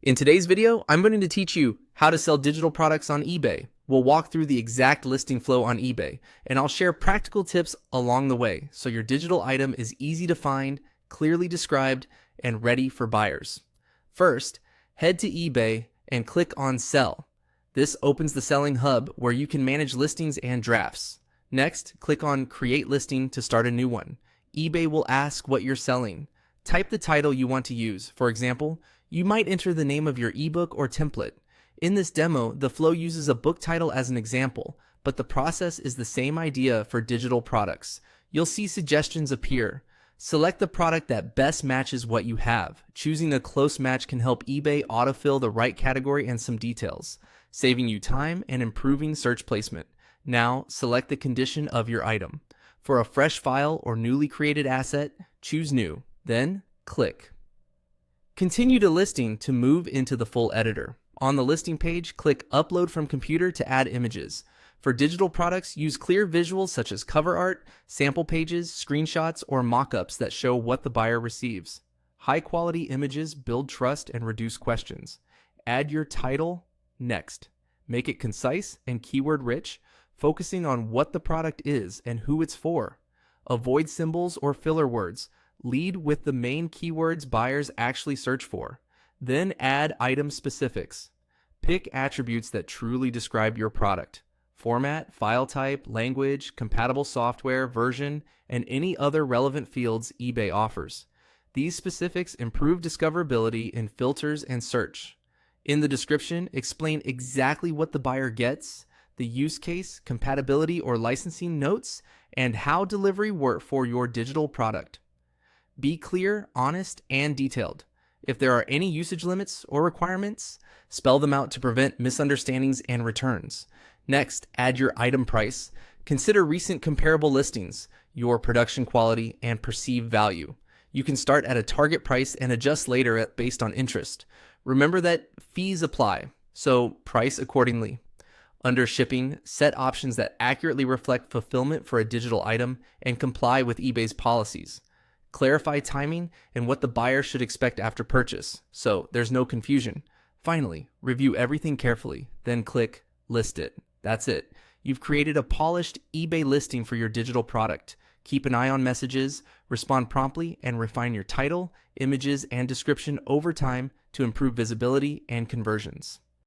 In today's video, I'm going to teach you how to sell digital products on eBay. We'll walk through the exact listing flow on eBay, and I'll share practical tips along the way so your digital item is easy to find, clearly described, and ready for buyers. First, head to eBay and click on Sell. This opens the Selling Hub where you can manage listings and drafts. Next, click on Create Listing to start a new one. eBay will ask what you're selling. Type the title you want to use. For example, you might enter the name of your ebook or template. In this demo, the flow uses a book title as an example, but the process is the same idea for digital products. You'll see suggestions appear. Select the product that best matches what you have. Choosing a close match can help eBay autofill the right category and some details, saving you time and improving search placement. Now, select the condition of your item. For a fresh file or newly created asset, choose New, then click. Continue to listing to move into the full editor. On the listing page, click Upload from Computer to add images. For digital products, use clear visuals such as cover art, sample pages, screenshots, or mock-ups that show what the buyer receives. High-quality images build trust and reduce questions. Add your title next. Make it concise and keyword-rich, focusing on what the product is and who it's for. Avoid symbols or filler words. Lead with the main keywords buyers actually search for. Then add item specifics. Pick attributes that truly describe your product. Format, file type, language, compatible software, version, and any other relevant fields eBay offers. These specifics improve discoverability in filters and search. In the description, explain exactly what the buyer gets, the use case, compatibility or licensing notes, and how delivery works for your digital product. Be clear, honest, and detailed. If there are any usage limits or requirements, spell them out to prevent misunderstandings and returns. Next, add your item price. Consider recent comparable listings, your production quality, and perceived value. You can start at a target price and adjust later based on interest. Remember that fees apply, so price accordingly. Under shipping, set options that accurately reflect fulfillment for a digital item and comply with eBay's policies. Clarify timing and what the buyer should expect after purchase, so there's no confusion. Finally, review everything carefully, then click List It. That's it. You've created a polished eBay listing for your digital product. Keep an eye on messages, respond promptly, and refine your title, images, and description over time to improve visibility and conversions.